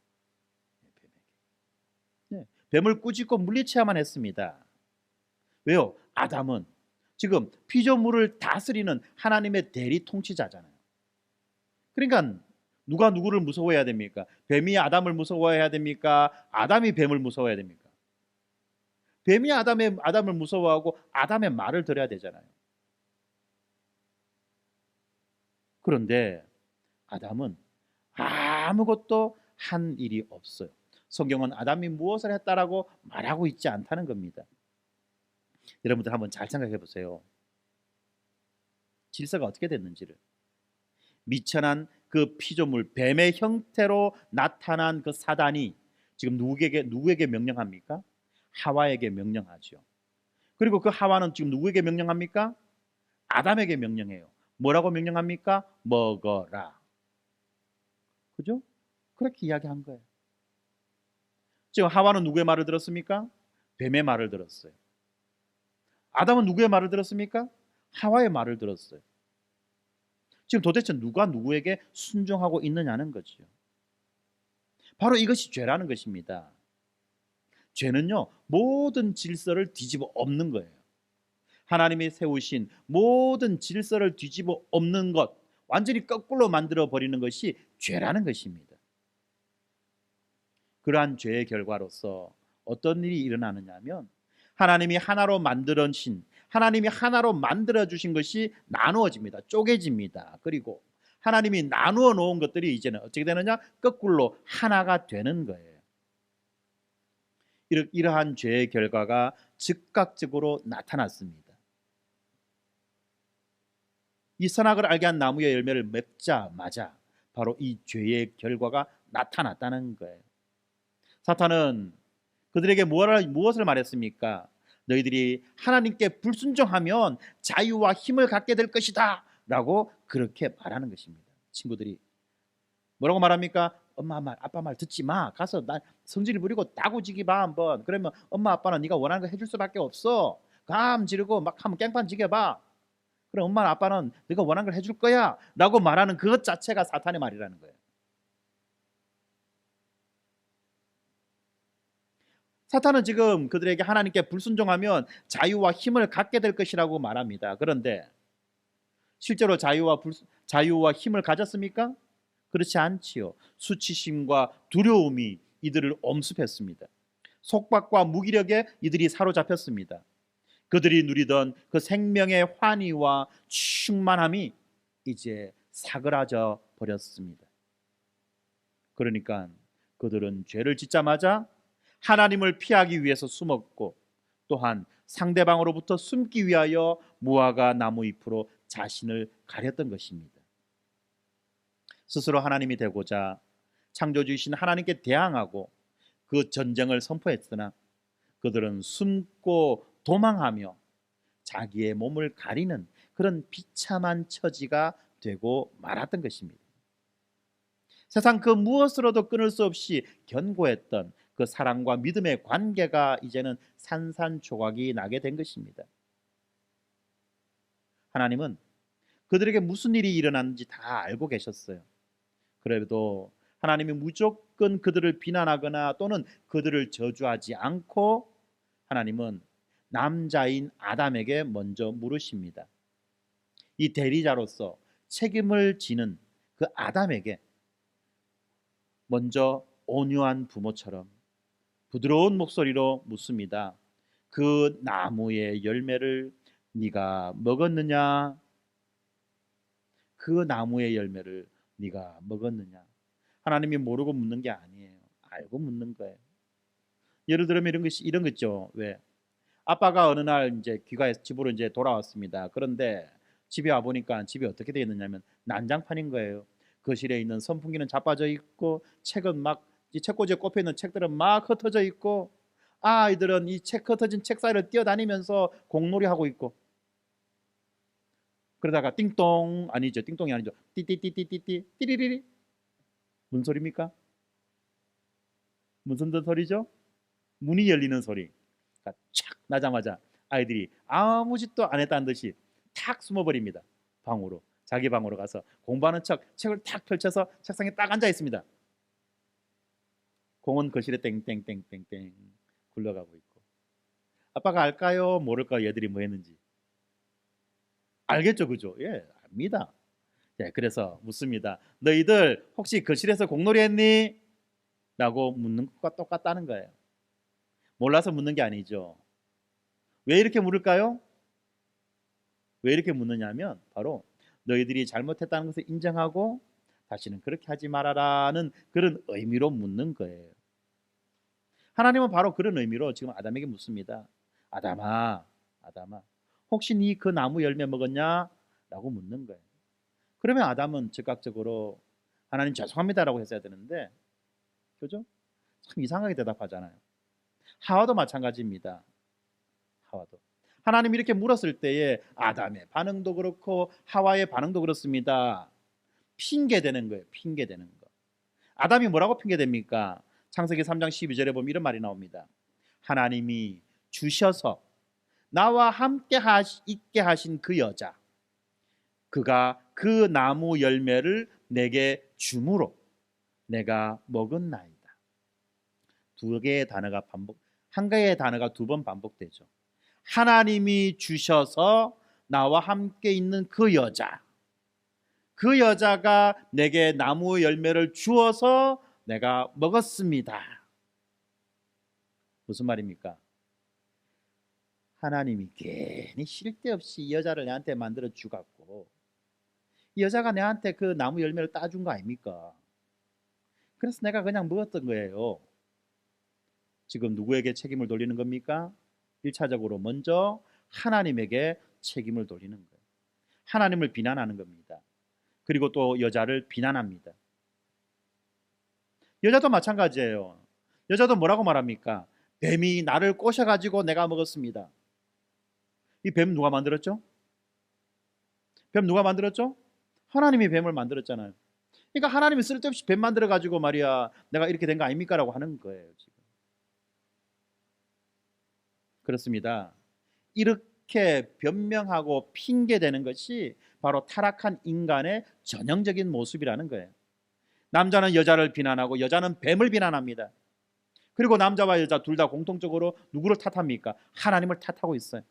[SPEAKER 1] 네, 뱀을 꾸짖고 물리쳐야만 했습니다. 왜요? 아담은 지금 피조물을 다스리는 하나님의 대리 통치자잖아요. 그러니까 누가 누구를 무서워해야 됩니까? 뱀이 아담을 무서워해야 됩니까? 아담이 뱀을 무서워해야 됩니까? 뱀이 아담을 무서워하고 아담의 말을 들어야 되잖아요. 그런데 아담은 아무것도 한 일이 없어요. 성경은 아담이 무엇을 했다라고 말하고 있지 않다는 겁니다. 여러분들 한번 잘 생각해 보세요. 질서가 어떻게 됐는지를. 미천한 그 피조물 뱀의 형태로 나타난 그 사단이 지금 누구에게 명령합니까? 하와에게 명령하죠. 그리고 그 하와는 지금 누구에게 명령합니까? 아담에게 명령해요. 뭐라고 명령합니까? 먹어라. 그죠? 그렇게 이야기한 거예요. 지금 하와는 누구의 말을 들었습니까? 뱀의 말을 들었어요. 아담은 누구의 말을 들었습니까? 하와의 말을 들었어요. 지금 도대체 누가 누구에게 순종하고 있느냐는 거죠. 바로 이것이 죄라는 것입니다. 죄는요, 모든 질서를 뒤집어 엎는 거예요. 하나님이 세우신 모든 질서를 뒤집어 엎는 것, 완전히 거꾸로 만들어 버리는 것이 죄라는 것입니다. 그러한 죄의 결과로서 어떤 일이 일어나느냐면, 하나님이 하나로 만들어진, 하나님이 하나로 만들어 주신 것이 나누어집니다. 쪼개집니다. 그리고 하나님이 나누어 놓은 것들이 이제는 어떻게 되느냐? 거꾸로 하나가 되는 거예요. 이러한 죄의 결과가 즉각적으로 나타났습니다. 이 선악을 알게 한 나무의 열매를 맺자마자 바로 이 죄의 결과가 나타났다는 거예요. 사탄은 그들에게 무엇을 말했습니까? 너희들이 하나님께 불순종하면 자유와 힘을 갖게 될 것이다 라고 그렇게 말하는 것입니다. 친구들이 뭐라고 말합니까? 엄마 말, 아빠 말 듣지 마. 가서 나 성질 부리고 다구지기 봐 한번. 그러면 엄마 아빠는 네가 원하는 거 해줄 수밖에 없어. 감 지르고 막 한번 깽판 지겨봐. 그럼 엄마 아빠는 네가 원하는 걸 해줄 거야 라고 말하는 그것 자체가 사탄의 말이라는 거예요. 사탄은 지금 그들에게 하나님께 불순종하면 자유와 힘을 갖게 될 것이라고 말합니다. 그런데 실제로 자유와 힘을 가졌습니까? 그렇지 않지요. 수치심과 두려움이 이들을 엄습했습니다. 속박과 무기력에 이들이 사로잡혔습니다. 그들이 누리던 그 생명의 환희와 충만함이 이제 사그라져 버렸습니다. 그러니까 그들은 죄를 짓자마자 하나님을 피하기 위해서 숨었고, 또한 상대방으로부터 숨기 위하여 무화과 나무 잎으로 자신을 가렸던 것입니다. 스스로 하나님이 되고자 창조주이신 하나님께 대항하고 그 전쟁을 선포했으나 그들은 숨고 도망하며 자기의 몸을 가리는 그런 비참한 처지가 되고 말았던 것입니다. 세상 그 무엇으로도 끊을 수 없이 견고했던 그 사랑과 믿음의 관계가 이제는 산산조각이 나게 된 것입니다. 하나님은 그들에게 무슨 일이 일어났는지 다 알고 계셨어요. 그래도 하나님이 무조건 그들을 비난하거나 또는 그들을 저주하지 않고 하나님은 남자인 아담에게 먼저 물으십니다. 이 대리자로서 책임을 지는 그 아담에게 먼저 온유한 부모처럼 부드러운 목소리로 묻습니다. 그 나무의 열매를 네가 먹었느냐? 그 나무의 열매를 네가 먹었느냐? 하나님이 모르고 묻는 게 아니에요. 알고 묻는 거예요. 예를 들면 이런 거죠. 왜? 아빠가 어느 날 이제 귀가해서 집으로 이제 돌아왔습니다. 그런데 집에 와 보니까 집이 어떻게 되어 있느냐면 난장판인 거예요. 거실에 있는 선풍기는 자빠져 있고 책은 막 이 책꽂이에 꼽혀 있는 책들은 막 흩어져 있고 아이들은 이 책 흩어진 책 사이를 뛰어다니면서 공놀이 하고 있고 그러다가 띵동 아니죠. 띵동이 아니죠. 띠띠띠띠띠띠 띠리리리 무슨 소리입니까? 무슨 소리죠? 문이 열리는 소리. 그러니까 착 나자마자 아이들이 아무 짓도 안 했다는 듯이 탁 숨어버립니다. 방으로. 자기 방으로 가서 공부하는 척 책을 탁 펼쳐서 책상에 딱 앉아 있습니다. 공은 거실에 땡땡땡땡땡 굴러가고 있고 아빠가 알까요? 모를까요? 얘들이 뭐 했는지 알겠죠, 그죠? 예, 압니다. 예, 그래서 묻습니다. 너희들 혹시 거실에서 공놀이 했니? 라고 묻는 것과 똑같다는 거예요. 몰라서 묻는 게 아니죠. 왜 이렇게 물을까요? 왜 이렇게 묻느냐면 바로 너희들이 잘못했다는 것을 인정하고 다시는 그렇게 하지 말아라는 그런 의미로 묻는 거예요. 하나님은 바로 그런 의미로 지금 아담에게 묻습니다. 아담아, 아담아, 혹시 네 그 나무 열매 먹었냐? 라고 묻는 거예요. 그러면 아담은 즉각적으로 하나님 죄송합니다라고 했어야 되는데 그죠? 참 이상하게 대답하잖아요. 하와도 마찬가지입니다. 하와도 하나님이 이렇게 물었을 때에 아담의 반응도 그렇고 하와의 반응도 그렇습니다. 핑계대는 거예요. 핑계대는 거. 아담이 뭐라고 핑계댑니까? 창세기 3장 12절에 보면 이런 말이 나옵니다. 하나님이 주셔서 나와 함께 있게 하신 그 여자 그가 그 나무 열매를 내게 주므로 내가 먹었나이다. 두 개의 단어가 한 개의 단어가 두 번 반복되죠. 하나님이 주셔서 나와 함께 있는 그 여자 그 여자가 내게 나무 열매를 주어서 내가 먹었습니다. 무슨 말입니까? 하나님이 괜히 쉴 데 없이 이 여자를 내한테 만들어 주갖고 이 여자가 내한테 그 나무 열매를 따준 거 아닙니까? 그래서 내가 그냥 먹었던 거예요. 지금 누구에게 책임을 돌리는 겁니까? 1차적으로 먼저 하나님에게 책임을 돌리는 거예요. 하나님을 비난하는 겁니다. 그리고 또 여자를 비난합니다. 여자도 마찬가지예요. 여자도 뭐라고 말합니까? 뱀이 나를 꼬셔가지고 내가 먹었습니다. 이 뱀 누가 만들었죠? 뱀 누가 만들었죠? 하나님이 뱀을 만들었잖아요. 그러니까 하나님이 쓸데없이 뱀 만들어가지고 말이야 내가 이렇게 된 거 아닙니까? 라고 하는 거예요. 지금. 그렇습니다. 이렇게 변명하고 핑계대는 것이 바로 타락한 인간의 전형적인 모습이라는 거예요. 남자는 여자를 비난하고 여자는 뱀을 비난합니다. 그리고 남자와 여자 둘 다 공통적으로 누구를 탓합니까? 하나님을 탓하고 있어요.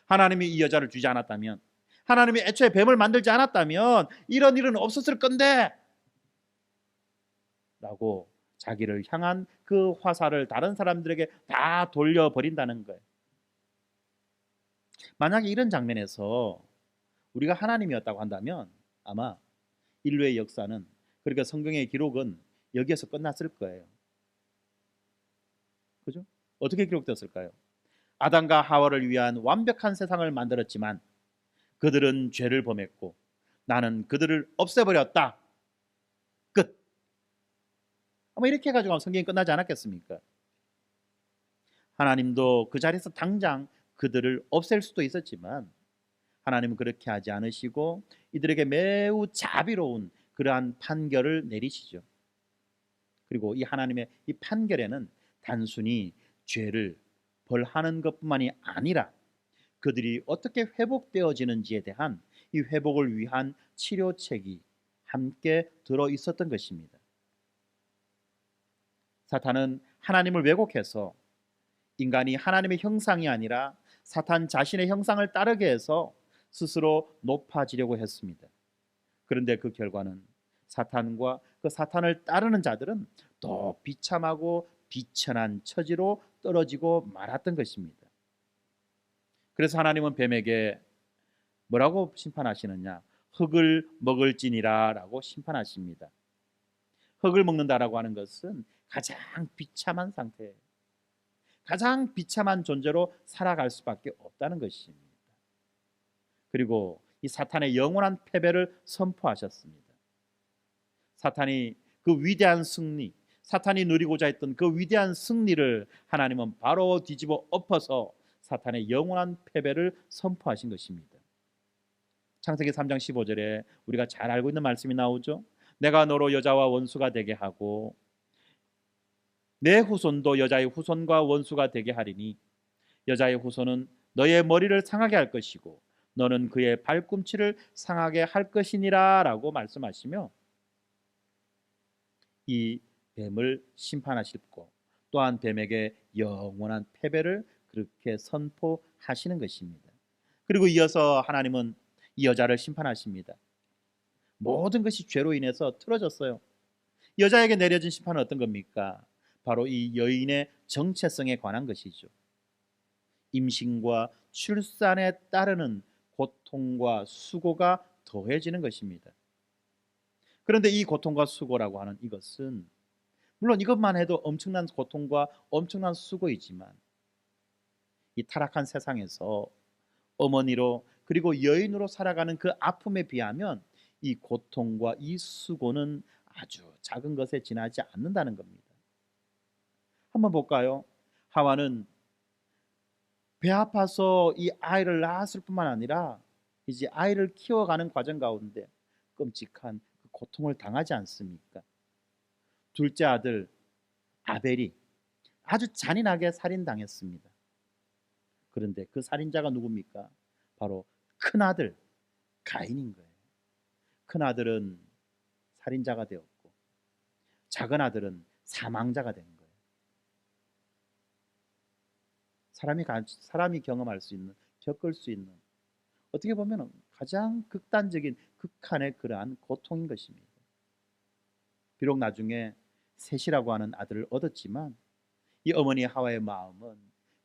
[SPEAKER 1] 하나님이 이 여자를 주지 않았다면 하나님이 애초에 뱀을 만들지 않았다면 이런 일은 없었을 건데 라고 자기를 향한 그 화살을 다른 사람들에게 다 돌려버린다는 거예요. 만약에 이런 장면에서 우리가 하나님이었다고 한다면 아마 인류의 역사는 그러니까 성경의 기록은 여기에서 끝났을 거예요. 그죠? 어떻게 기록됐을까요? 아담과 하와를 위한 완벽한 세상을 만들었지만 그들은 죄를 범했고 나는 그들을 없애버렸다. 끝. 아마 이렇게 해가지고 성경이 끝나지 않았겠습니까? 하나님도 그 자리에서 당장 그들을 없앨 수도 있었지만 하나님은 그렇게 하지 않으시고 이들에게 매우 자비로운 그러한 판결을 내리시죠. 그리고 이 하나님의 이 판결에는 단순히 죄를 벌하는 것뿐만이 아니라 그들이 어떻게 회복되어지는지에 대한 이 회복을 위한 치료책이 함께 들어 있었던 것입니다. 사탄은 하나님을 왜곡해서 인간이 하나님의 형상이 아니라 사탄 자신의 형상을 따르게 해서 스스로 높아지려고 했습니다. 그런데 그 결과는 사탄과 그 사탄을 따르는 자들은 더 비참하고 비천한 처지로 떨어지고 말았던 것입니다. 그래서 하나님은 뱀에게 뭐라고 심판하시느냐? 흙을 먹을지니라 라고 심판하십니다. 흙을 먹는다라고 하는 것은 가장 비참한 상태예요. 가장 비참한 존재로 살아갈 수밖에 없다는 것입니다. 그리고 이 사탄의 영원한 패배를 선포하셨습니다. 사탄이 그 위대한 승리, 사탄이 누리고자 했던 그 위대한 승리를 하나님은 바로 뒤집어 엎어서 사탄의 영원한 패배를 선포하신 것입니다. 창세기 3장 15절에 우리가 잘 알고 있는 말씀이 나오죠. 내가 너로 여자와 원수가 되게 하고 내 후손도 여자의 후손과 원수가 되게 하리니 여자의 후손은 너의 머리를 상하게 할 것이고 너는 그의 발꿈치를 상하게 할 것이니라 라고 말씀하시며 이 뱀을 심판하시고 또한 뱀에게 영원한 패배를 그렇게 선포하시는 것입니다. 그리고 이어서 하나님은 이 여자를 심판하십니다. 모든 것이 죄로 인해서 틀어졌어요. 여자에게 내려진 심판은 어떤 겁니까? 바로 이 여인의 정체성에 관한 것이죠. 임신과 출산에 따르는 고통과 수고가 더해지는 것입니다. 그런데 이 고통과 수고라고 하는 이것은 물론 이것만 해도 엄청난 고통과 엄청난 수고이지만 이 타락한 세상에서 어머니로 그리고 여인으로 살아가는 그 아픔에 비하면 이 고통과 이 수고는 아주 작은 것에 지나지 않는다는 겁니다. 한번 볼까요? 하와는 배 아파서 이 아이를 낳았을 뿐만 아니라 이제 아이를 키워가는 과정 가운데 끔찍한 그 고통을 당하지 않습니까? 둘째 아들 아벨이 아주 잔인하게 살인당했습니다. 그런데 그 살인자가 누굽니까? 바로 큰아들 가인인 거예요. 큰아들은 살인자가 되었고 작은 아들은 사망자가 된 거예요. 사람이 경험할 수 있는, 겪을 수 있는 어떻게 보면 가장 극단적인 극한의 그러한 고통인 것입니다. 비록 나중에 셋이라고 하는 아들을 얻었지만 이 어머니 하와의 마음은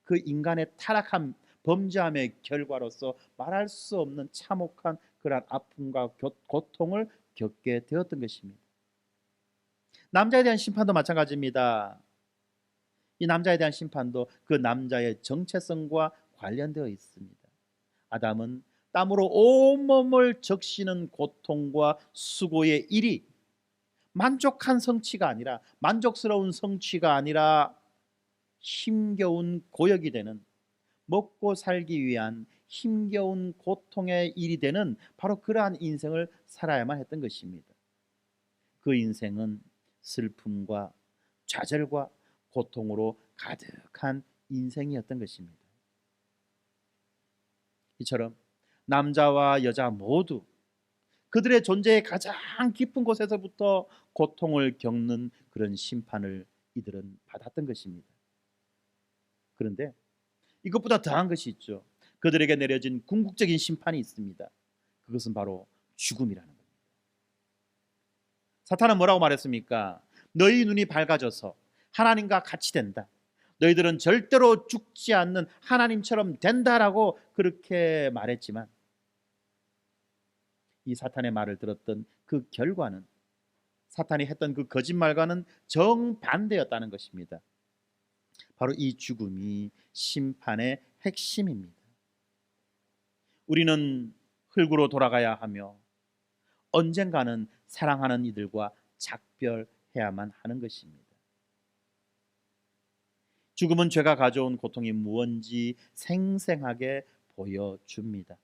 [SPEAKER 1] 그 인간의 타락한 범죄함의 결과로서 말할 수 없는 참혹한 그러한 아픔과 고통을 겪게 되었던 것입니다. 남자에 대한 심판도 마찬가지입니다. 이 남자에 대한 심판도 그 남자의 정체성과 관련되어 있습니다. 아담은 땀으로 온몸을 적시는 고통과 수고의 일이 만족한 성취가 아니라 만족스러운 성취가 아니라 힘겨운 고역이 되는 먹고 살기 위한 힘겨운 고통의 일이 되는 바로 그러한 인생을 살아야만 했던 것입니다. 그 인생은 슬픔과 좌절과 고통으로 가득한 인생이었던 것입니다. 이처럼 남자와 여자 모두 그들의 존재의 가장 깊은 곳에서부터 고통을 겪는 그런 심판을 이들은 받았던 것입니다. 그런데 이것보다 더한 것이 있죠. 그들에게 내려진 궁극적인 심판이 있습니다. 그것은 바로 죽음이라는 겁니다. 사탄은 뭐라고 말했습니까? 너희 눈이 밝아져서 하나님과 같이 된다. 너희들은 절대로 죽지 않는 하나님처럼 된다라고 그렇게 말했지만 이 사탄의 말을 들었던 그 결과는 사탄이 했던 그 거짓말과는 정반대였다는 것입니다. 바로 이 죽음이 심판의 핵심입니다. 우리는 흙으로 돌아가야 하며 언젠가는 사랑하는 이들과 작별해야만 하는 것입니다. 죽음은 죄가 가져온 고통이 무언지 생생하게 보여줍니다.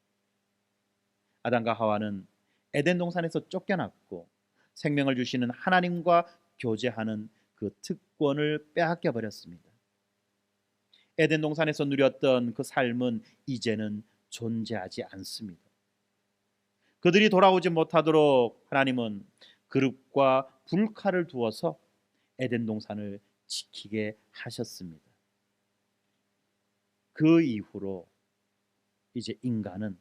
[SPEAKER 1] 아담과 하와는 에덴 동산에서 쫓겨났고 생명을 주시는 하나님과 교제하는 그 특권을 빼앗겨 버렸습니다. 에덴 동산에서 누렸던 그 삶은 이제는 존재하지 않습니다. 그들이 돌아오지 못하도록 하나님은 그릇과 불칼을 두어서 에덴 동산을 지키게 하셨습니다. 그 이후로 이제 인간은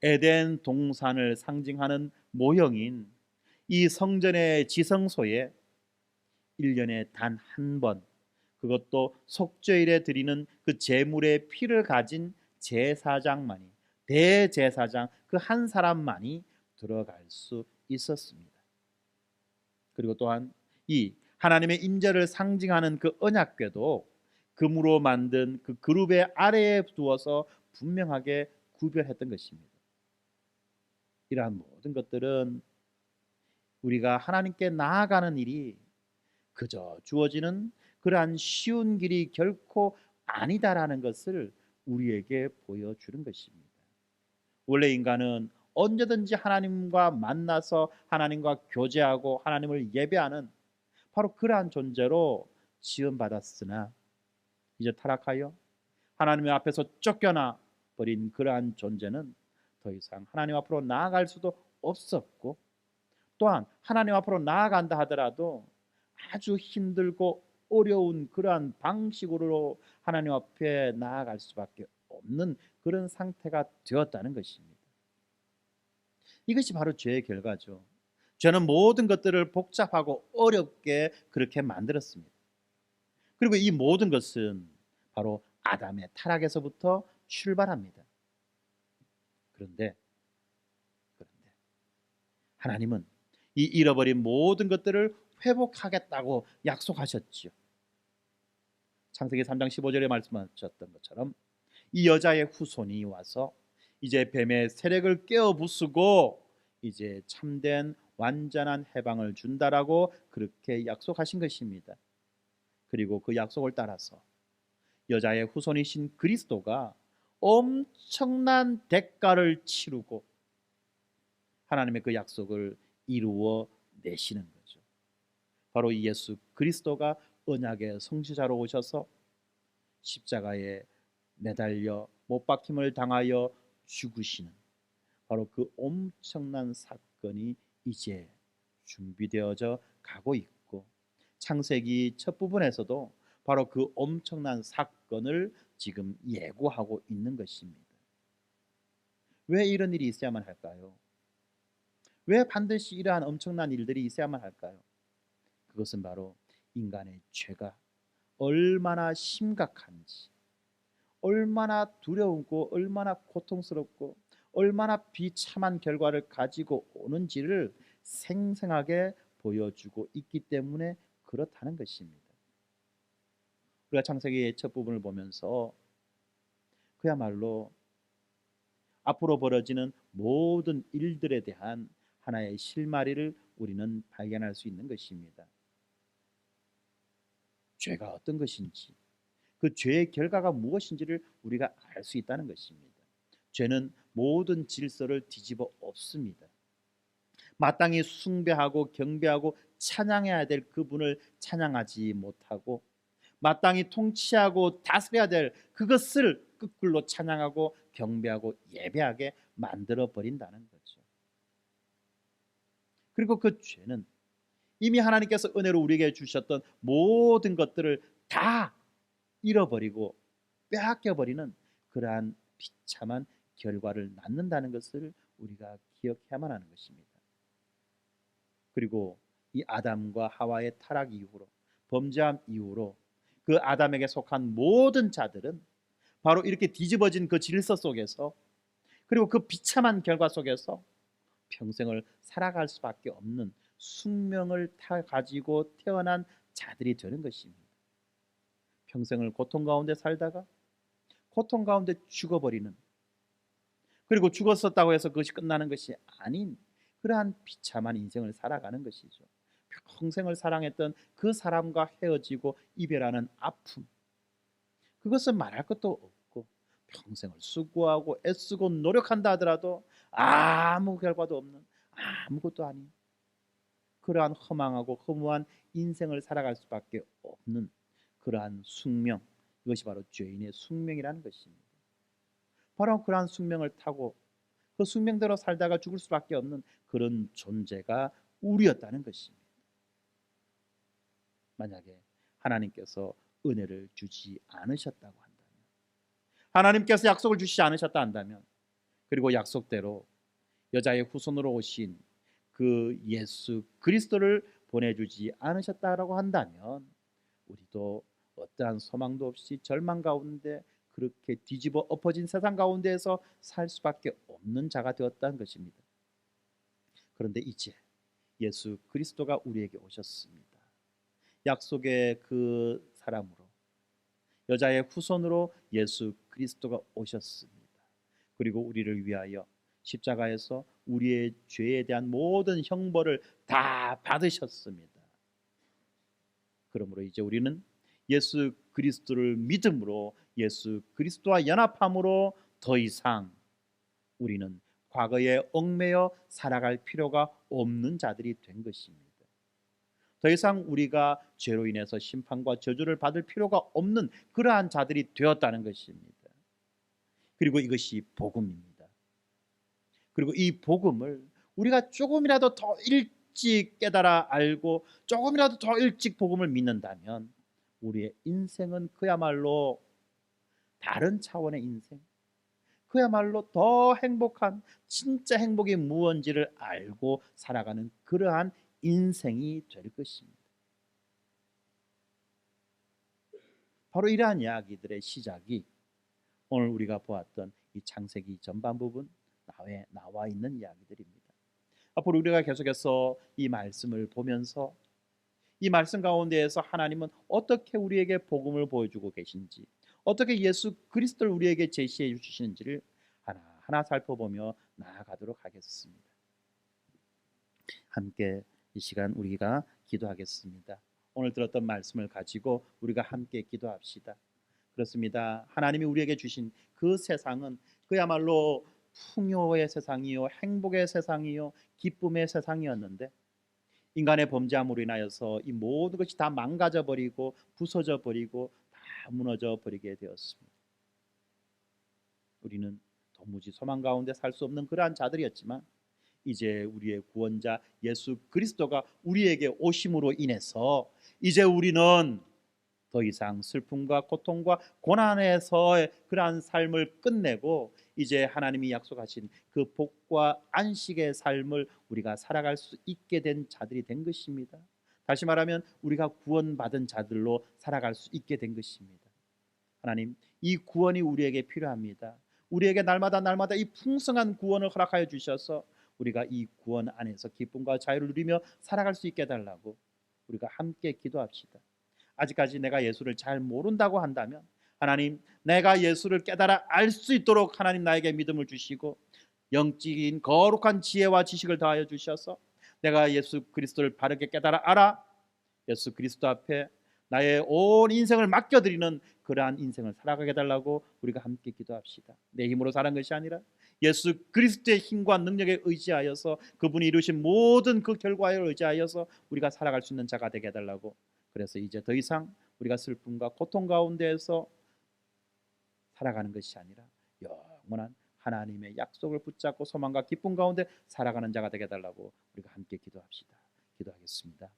[SPEAKER 1] 에덴 동산을 상징하는 모형인 이 성전의 지성소에 1년에 단 한 번, 그것도 속죄일에 드리는 그 제물의 피를 가진 제사장만이, 대제사장 그 한 사람만이 들어갈 수 있었습니다. 그리고 또한 이 하나님의 임재를 상징하는 그 언약궤도 금으로 만든 그 그룹의 아래에 두어서 분명하게 구별했던 것입니다. 이러한 모든 것들은 우리가 하나님께 나아가는 일이 그저 주어지는 그러한 쉬운 길이 결코 아니다라는 것을 우리에게 보여주는 것입니다. 원래 인간은 언제든지 하나님과 만나서 하나님과 교제하고 하나님을 예배하는 바로 그러한 존재로 지음받았으나 이제 타락하여 하나님 앞에서 쫓겨나 버린 그러한 존재는 더 이상 하나님 앞으로 나아갈 수도 없었고, 또한 하나님 앞으로 나아간다 하더라도 아주 힘들고 어려운 그러한 방식으로 하나님 앞에 나아갈 수밖에 없는 그런 상태가 되었다는 것입니다. 이것이 바로 죄의 결과죠. 죄는 모든 것들을 복잡하고 어렵게 그렇게 만들었습니다. 그리고 이 모든 것은 바로 아담의 타락에서부터 출발합니다. 그런데 하나님은 이 잃어버린 모든 것들을 회복하겠다고 약속하셨지요. 창세기 3장 15절에 말씀하셨던 것처럼 이 여자의 후손이 와서 이제 뱀의 세력을 깨어 부수고 이제 참된 완전한 해방을 준다라고 그렇게 약속하신 것입니다. 그리고 그 약속을 따라서 여자의 후손이신 그리스도가 엄청난 대가를 치르고 하나님의 그 약속을 이루어 내시는 거죠. 바로 이 예수 그리스도가 언약의 성취자로 오셔서 십자가에 매달려 못 박힘을 당하여 죽으시는 바로 그 엄청난 사건이 이제 준비되어져 가고 있고, 창세기 첫 부분에서도 바로 그 엄청난 사건을 지금 예고하고 있는 것입니다. 왜 이런 일이 있어야만 할까요? 왜 반드시 이러한 엄청난 일들이 있어야만 할까요? 그것은 바로 인간의 죄가 얼마나 심각한지, 얼마나 두려우고 얼마나 고통스럽고 얼마나 비참한 결과를 가지고 오는지를 생생하게 보여주고 있기 때문에 그렇다는 것입니다. 우리가 창세기의 첫 부분을 보면서 그야말로 앞으로 벌어지는 모든 일들에 대한 하나의 실마리를 우리는 발견할 수 있는 것입니다. 죄가 어떤 것인지, 그 죄의 결과가 무엇인지를 우리가 알 수 있다는 것입니다. 죄는 모든 질서를 뒤집어 엎습니다. 마땅히 숭배하고 경배하고 찬양해야 될 그분을 찬양하지 못하고, 마땅히 통치하고 다스려야 될 그것을 거꾸로 찬양하고 경배하고 예배하게 만들어 버린다는 거죠. 그리고 그 죄는 이미 하나님께서 은혜로 우리에게 주셨던 모든 것들을 다 잃어버리고 빼앗겨버리는 그러한 비참한 결과를 낳는다는 것을 우리가 기억해야만 하는 것입니다. 그리고 이 아담과 하와의 타락 이후로, 범죄함 이후로 그 아담에게 속한 모든 자들은 바로 이렇게 뒤집어진 그 질서 속에서, 그리고 그 비참한 결과 속에서 평생을 살아갈 수밖에 없는 숙명을 가지고 태어난 자들이 되는 것입니다. 평생을 고통 가운데 살다가 고통 가운데 죽어버리는, 그리고 죽었었다고 해서 그것이 끝나는 것이 아닌 그러한 비참한 인생을 살아가는 것이죠. 평생을 사랑했던 그 사람과 헤어지고 이별하는 아픔, 그것은 말할 것도 없고, 평생을 수고하고 애쓰고 노력한다 하더라도 아무 결과도 없는, 아무것도 아닌 그러한 허망하고 허무한 인생을 살아갈 수밖에 없는 그러한 숙명, 이것이 바로 죄인의 숙명이라는 것입니다. 바로 그러한 숙명을 타고 그 숙명대로 살다가 죽을 수밖에 없는 그런 존재가 우리였다는 것입니다. 만약에 하나님께서 은혜를 주지 않으셨다고 한다면, 하나님께서 약속을 주시지 않으셨다 한다면, 그리고 약속대로 여자의 후손으로 오신 그 예수 그리스도를 보내주지 않으셨다라고 한다면, 우리도 어떠한 소망도 없이 절망 가운데 그렇게 뒤집어 엎어진 세상 가운데에서 살 수밖에 없는 자가 되었다는 것입니다. 그런데 이제 예수 그리스도가 우리에게 오셨습니다. 약속의 그 사람으로, 여자의 후손으로 예수 그리스도가 오셨습니다. 그리고 우리를 위하여 십자가에서 우리의 죄에 대한 모든 형벌을 다 받으셨습니다. 그러므로 이제 우리는 예수 그리스도를 믿음으로, 예수 그리스도와 연합함으로 더 이상 우리는 과거에 얽매여 살아갈 필요가 없는 자들이 된 것입니다. 더 이상 우리가 죄로 인해서 심판과 저주를 받을 필요가 없는 그러한 자들이 되었다는 것입니다. 그리고 이것이 복음입니다. 그리고 이 복음을 우리가 조금이라도 더 일찍 깨달아 알고 조금이라도 더 일찍 복음을 믿는다면 우리의 인생은 그야말로 다른 차원의 인생, 그야말로 더 행복한, 진짜 행복이 무언지를 알고 살아가는 그러한 인생이 될 것입니다. 바로 이러한 이야기들의 시작이 오늘 우리가 보았던 이 창세기 전반 부분 나와 있는 이야기들입니다. 앞으로 우리가 계속해서 이 말씀을 보면서 이 말씀 가운데에서 하나님은 어떻게 우리에게 복음을 보여주고 계신지, 어떻게 예수 그리스도를 우리에게 제시해 주시는지를 하나하나 살펴보며 나아가도록 하겠습니다. 함께 이 시간 우리가 기도하겠습니다. 오늘 들었던 말씀을 가지고 우리가 함께 기도합시다. 그렇습니다. 하나님이 우리에게 주신 그 세상은 그야말로 풍요의 세상이요, 행복의 세상이요, 기쁨의 세상이었는데 인간의 범죄함으로 인하여서 이 모든 것이 다 망가져 버리고 부서져 버리고 다 무너져 버리게 되었습니다. 우리는 도무지 소망 가운데 살 수 없는 그러한 자들이었지만 이제 우리의 구원자 예수 그리스도가 우리에게 오심으로 인해서 이제 우리는 더 이상 슬픔과 고통과 고난에서의 그러한 삶을 끝내고 이제 하나님이 약속하신 그 복과 안식의 삶을 우리가 살아갈 수 있게 된 자들이 된 것입니다. 다시 말하면 우리가 구원받은 자들로 살아갈 수 있게 된 것입니다. 하나님, 이 구원이 우리에게 필요합니다. 우리에게 날마다 이 풍성한 구원을 허락하여 주셔서 우리가 이 구원 안에서 기쁨과 자유를 누리며 살아갈 수 있게 해달라고 우리가 함께 기도합시다. 아직까지 내가 예수를 잘 모른다고 한다면 하나님, 내가 예수를 깨달아 알 수 있도록 하나님 나에게 믿음을 주시고 영적인 거룩한 지혜와 지식을 더하여 주셔서 내가 예수 그리스도를 바르게 깨달아 알아 예수 그리스도 앞에 나의 온 인생을 맡겨드리는 그러한 인생을 살아가게 해달라고 우리가 함께 기도합시다. 내 힘으로 사는 것이 아니라 예수 그리스도의 힘과 능력에 의지하여서 그분이 이루신 모든 그 결과에 의지하여서 우리가 살아갈 수 있는 자가 되게 해달라고. 그래서 이제 더 이상 우리가 슬픔과 고통 가운데에서 살아가는 것이 아니라 영원한 하나님의 약속을 붙잡고 소망과 기쁨 가운데 살아가는 자가 되게 해달라고 우리가 함께 기도합시다. 기도하겠습니다.